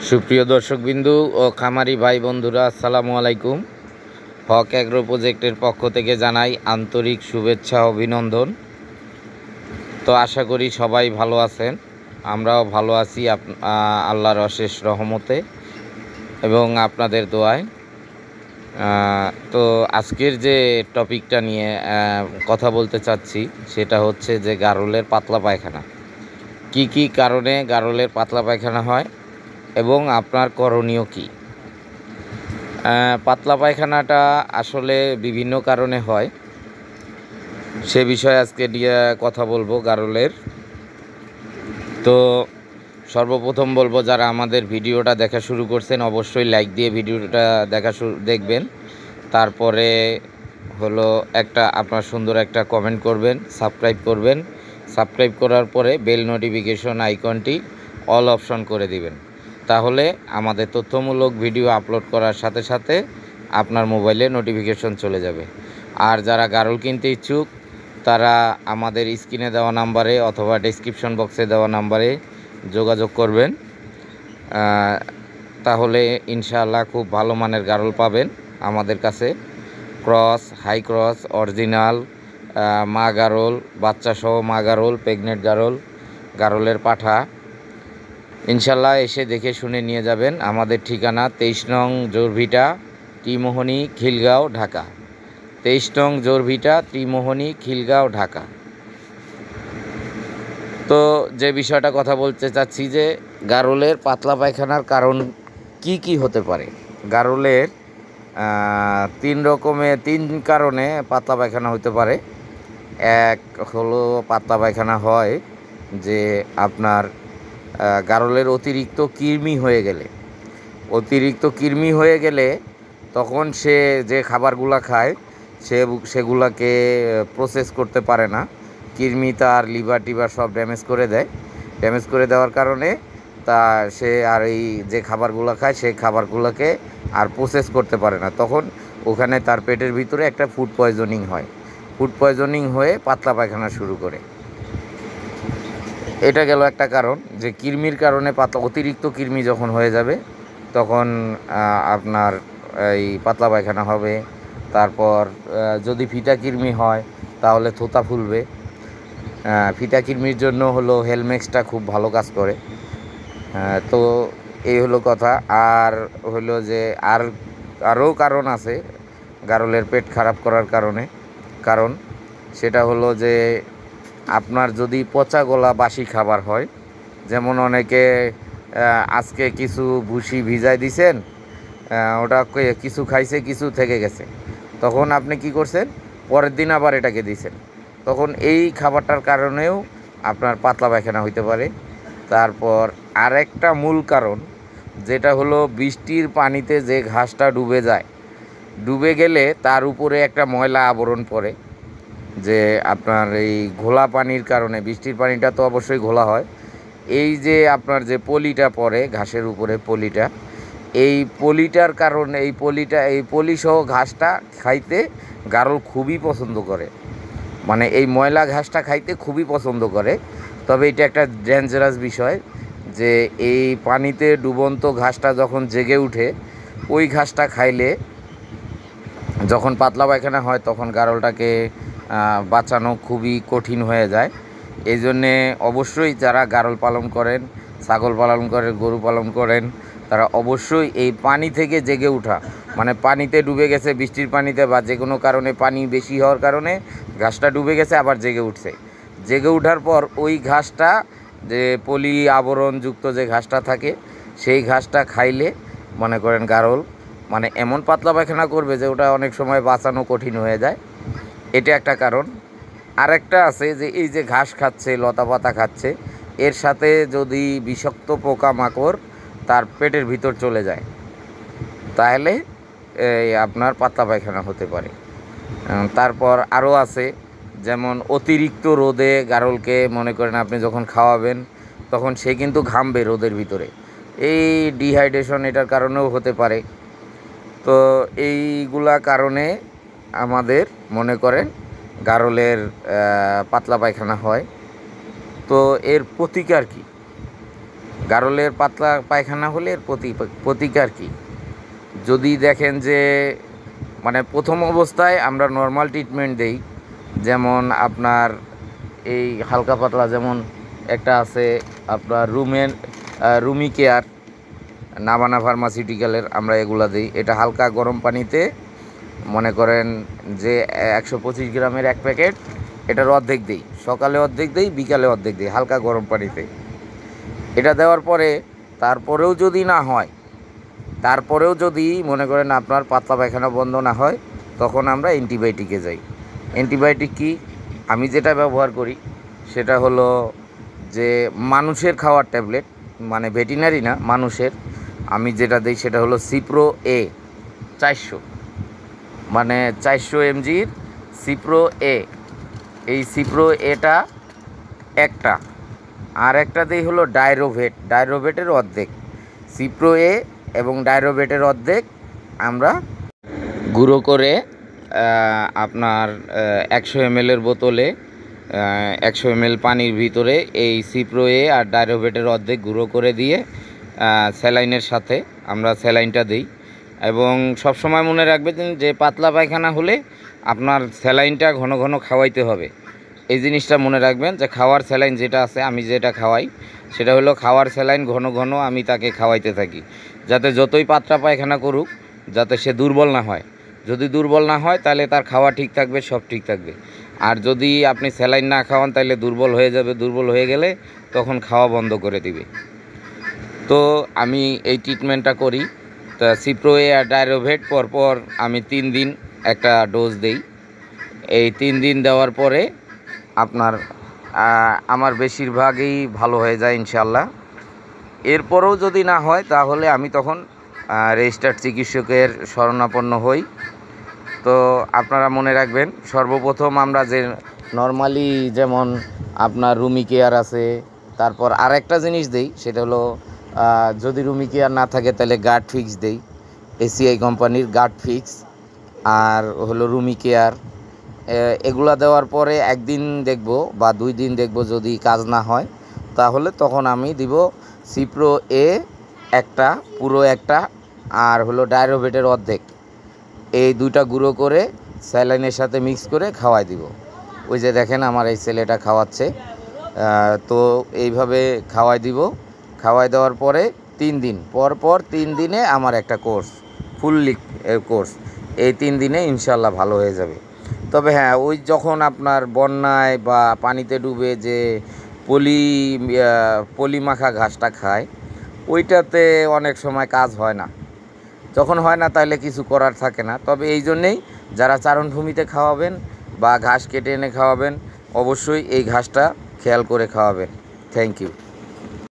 সুপ্রিয় দর্শকবিন্দু ও খামারি ভাই বন্ধুরা, আসসালামু আলাইকুম। হক অ্যাগ্রো প্রজেক্টের পক্ষ থেকে জানাই আন্তরিক শুভেচ্ছা অভিনন্দন। তো আশা করি সবাই ভালো আছেন, আমরাও ভালো আছি আল্লাহর অশেষ রহমতে এবং আপনাদের দোয়ায়। তো আজকের যে টপিকটা নিয়ে কথা বলতে চাচ্ছি সেটা হচ্ছে যে গারলের পাতলা পায়খানা। কি কি কারণে গারলের পাতলা পায়খানা হয় এবং আপনার করণীয় কি? পাতলা পায়খানাটা আসলে বিভিন্ন কারণে হয়, সে বিষয়ে আজকে কথা বলবো গারলের। তো সর্বপ্রথম বলবো, যারা আমাদের ভিডিওটা দেখা শুরু করছেন অবশ্যই লাইক দিয়ে ভিডিওটা দেখবেন। তারপরে হলো আপনার সুন্দর একটা কমেন্ট করবেন, সাবস্ক্রাইব করবেন। সাবস্ক্রাইব করার পরে বেল নোটিফিকেশন আইকনটি অল অপশন করে দিবেন, তাহলে আমাদের তথ্যমূলক ভিডিও আপলোড করার সাথে সাথে আপনার মোবাইলে নোটিফিকেশন চলে যাবে। আর যারা গারল কিনতে ইচ্ছুক তারা আমাদের স্ক্রিনে দেওয়া নাম্বারে অথবা ডেসক্রিপশন বক্সে দেওয়া নাম্বারে যোগাযোগ করবেন, তাহলে ইনশাআল্লাহ খুব ভালো মানের গারল পাবেন আমাদের কাছে। ক্রস, হাই ক্রস, অরিজিনাল মা গারল, বাচ্চাসহ মা গারল, প্রেগনেন্ট গারল, গারলের পাঠা ইনশাল্লাহ এসে দেখে শুনে নিয়ে যাবেন। আমাদের ঠিকানা 23 নং জোরভিটা, ত্রিমোহনী, খিলগাঁও, ঢাকা। 23 নং জোরভিটা, ত্রিমোহনী, খিলগাঁও, ঢাকা। তো যে বিষয়টা কথা বলতে চাচ্ছি যে গারলের পাতলা পায়খানার কারণ কি কি হতে পারে। গারলের তিন কারণে পাতলা পায়খানা হতে পারে। এক হলো পাতলা পায়খানা হয় যে আপনার গারলের অতিরিক্ত কৃমি হয়ে গেলে তখন সে যে খাবারগুলা খায় সেগুলাকে প্রসেস করতে পারে না। কৃমি তার লিভার টিভার সব ড্যামেজ করে দেওয়ার কারণে সে আর এই যে খাবারগুলো খায় সেই খাবারগুলোকে আর প্রসেস করতে পারে না। তখন ওখানে তার পেটের ভিতরে একটা ফুড পয়জনিং হয়ে পাতলা পায়খানা শুরু করে। এটা গেল একটা কারণ, যে কৃমির কারণে অতিরিক্ত কৃমি যখন হয়ে যাবে তখন আপনার এই পাতলা পায়খানা হবে। তারপর যদি ফিটা কৃমি হয় তাহলে থোতা ফুলবে। ফিটা কৃমির জন্য হলো হেলমেক্সটা খুব ভালো কাজ করে। তো এই হলো কথা। আর হলো যে আরও কারণ আছে গারলের পেট খারাপ করার কারণ সেটা হলো যে আপনার যদি পচা গলা বাসি খাবার হয়, যেমন অনেকে আজকে কিছু ভুসি ভিজাই দিছেন, ওটা কিছু খাইছে, কিছু থেকে গেছে, তখন আপনি কি করছেন, পরের দিন আবার এটাকে দিছেন, তখন এই খাবারটার কারণেও আপনার পাতলা পায়খানা হইতে পারে। তারপর আরেকটা মূল কারণ যেটা হলো বৃষ্টির পানিতে যে ঘাসটা ডুবে গেলে তার উপরে একটা ময়লা আবরণ পড়ে। যে আপনার এই ঘোলা পানির কারণে, বৃষ্টির পানিটা তো অবশ্যই ঘোলা হয়, এই যে আপনার যে পলিটা পড়ে ঘাসের উপরে, এই পলিটার কারণে এই পলিসহ ঘাসটা খাইতে গারল খুবই পছন্দ করে, মানে এই ময়লা ঘাসটা খাইতে খুবই পছন্দ করে। তবে এটা একটা ডেঞ্জারাস বিষয় যে এই পানিতে ডুবন্ত ঘাসটা যখন জেগে উঠে, ওই ঘাসটা খাইলে যখন পাতলা পায়খানা হয় তখন গারলটাকে বাঁচানো খুবই কঠিন হয়ে যায়। এই জন্যে অবশ্যই যারা গারল পালন করেন, ছাগল পালন করেন, গরু পালন করেন, তারা অবশ্যই এই পানি থেকে জেগে ওঠা, মানে পানিতে ডুবে গেছে বৃষ্টির পানিতে বা যে কোনো কারণে পানি বেশি হওয়ার কারণে ঘাসটা ডুবে গেছে, আবার জেগে ওঠার পর ওই ঘাসটা, যে পলি আবরণযুক্ত যে ঘাসটা থাকে, সেই ঘাসটা খাইলে মনে করেন গারল মানে এমন পাতলা পায়খানা করবে যে ওটা অনেক সময় বাঁচানো কঠিন হয়ে যায়। এটা একটা কারণ। আরেকটা আছে যে এই যে ঘাস খাচ্ছে, লতা পাতা খাচ্ছে, এর সাথে যদি বিষাক্ত পোকামাকড় তার পেটের ভিতর চলে যায় তাহলে আপনার পাতলা পায়খানা হতে পারে। তারপর আরও আছে, যেমন অতিরিক্ত রোদে গারলকে মনে করেন আপনি যখন খাওয়াবেন তখন সে কিন্তু ঘামবে রোদের ভিতরে, এই ডিহাইড্রেশন এটার কারণেও হতে পারে। তো এইগুলা কারণে আমাদের মনে করেন পাতলা পায়খানা হয়। তো এর প্রতিকার কি? গারলের পাতলা পায়খানা হলে এর প্রতিকার কী? যদি দেখেন যে মানে প্রথম অবস্থায় আমরা নর্মাল ট্রিটমেন্ট দেই, যেমন আপনার এই হালকা পাতলা, যেমন একটা আছে আপনার রুমি কেয়ার, নাভানা ফার্মাসিউটিক্যালের, আমরা এগুলা দিই। এটা হালকা গরম পানিতে মনে করেন যে 125 গ্রামের এক প্যাকেট, এটার অর্ধেক দিই, সকালে অর্ধেক দিই, বিকালে অর্ধেক দিই হালকা গরম পানিতে। এটা দেওয়ার পরে তারপরেও যদি না হয়, তারপরেও যদি মনে করেন আপনার পাতলা পায়খানা বন্ধ না হয়, তখন আমরা অ্যান্টিবায়োটিকে যাই। অ্যান্টিবায়োটিক কি আমি যেটা ব্যবহার করি সেটা হলো যে মানুষের খাওয়ার ট্যাবলেট, মানে ভেটেরিনারি না, মানুষের। আমি যেটা দিই সেটা হলো সিপ্রো এ 400, মানে 400 mgর সিপ্রো এ। এই সিপ্রো এটা একটা, আর একটা দিই হলো ডাইরোভেটের অর্ধেক। সিপ্রো এ এবং ডাইরোভেটের অর্ধেক আমরা গুঁড়ো করে আপনার 100 ml বোতলে 100 ml পানির ভিতরে এই সিপ্রো এ আর ডাইরোভেটের অর্ধেক গুঁড়ো করে দিয়ে স্যালাইনের সাথে আমরা স্যালাইনটা দিই। এবং সবসময় মনে রাখবেন যে পাতলা পায়খানা হলে আপনার স্যালাইনটা ঘন ঘন খাওয়াইতে হবে। এই জিনিসটা মনে রাখবেন যে খাওয়ার স্যালাইন যেটা আছে, আমি যেটা খাওয়াই সেটা হলো খাওয়ার স্যালাইন ঘন ঘন আমি তাকে খাওয়াইতে থাকি, যাতে যতই পাতলা পায়খানা করুক যাতে সে দুর্বল না হয়। যদি দুর্বল না হয় তাহলে তার খাওয়া ঠিক থাকবে, সব ঠিক থাকবে। আর যদি আপনি স্যালাইন না খাওয়ান তাহলে দুর্বল হয়ে যাবে, দুর্বল হয়ে গেলে তখন খাওয়া বন্ধ করে দিবে। তো আমি এই ট্রিটমেন্টটা করি। তা সিপ্রো এ আর ডাইরোভেট পরপর আমি 3 দিন একটা ডোজ দেই। এই 3 দিন দেওয়ার পরে আপনার আমার বেশিরভাগই ভালো হয়ে যায় ইনশাল্লাহ। এরপরেও যদি না হয় তাহলে আমি তখন রেজিস্টার্ড চিকিৎসকের শরণাপন্ন হই। তো আপনারা মনে রাখবেন, সর্বপ্রথম আমরা যে নর্মালি যেমন আপনার রুমি কেয়ার আছে, তারপর আরেকটা জিনিস দেই সেটা হলো যদি রুমি কেয়ার না থাকে তাহলে গার্ড ফিক্স দেই, এসিআই কোম্পানির গার্ড ফিক্স, আর হলো রুমি কেয়ার। এগুলা দেওয়ার পরে একদিন দেখব বা 2 দিন দেখব, যদি কাজ না হয় তাহলে তখন আমি দিব সিপ্রো এ একটা, পুরো একটা, আর হলো ডাইরোভেটের অর্ধেক। এই দুইটা গুঁড়ো করে স্যালাইনের সাথে মিক্স করে খাওয়াই দিব। ওই যে দেখেন আমার এই ছেলেটা খাওয়াচ্ছে। তো এইভাবে খাওয়াই দিব। খাওয়াই দেওয়ার পরে 3 দিন পর 3 দিনে আমার একটা কোর্স, ফুললি কোর্স, এই 3 দিনে ইনশাল্লাহ ভালো হয়ে যাবে। তবে হ্যাঁ, ওই যখন আপনার বন্যায় বা পানিতে ডুবে যে পলি মাখা ঘাসটা খায়, ওইটাতে অনেক সময় কাজ হয় না। যখন হয় না তাহলে কিছু করার থাকে না। তবে এই জন্যেই যারা চারণভূমিতে খাওয়াবেন বা ঘাস কেটে এনে খাওয়াবেন, অবশ্যই এই ঘাসটা খেয়াল করে খাওয়াবেন। Thank you.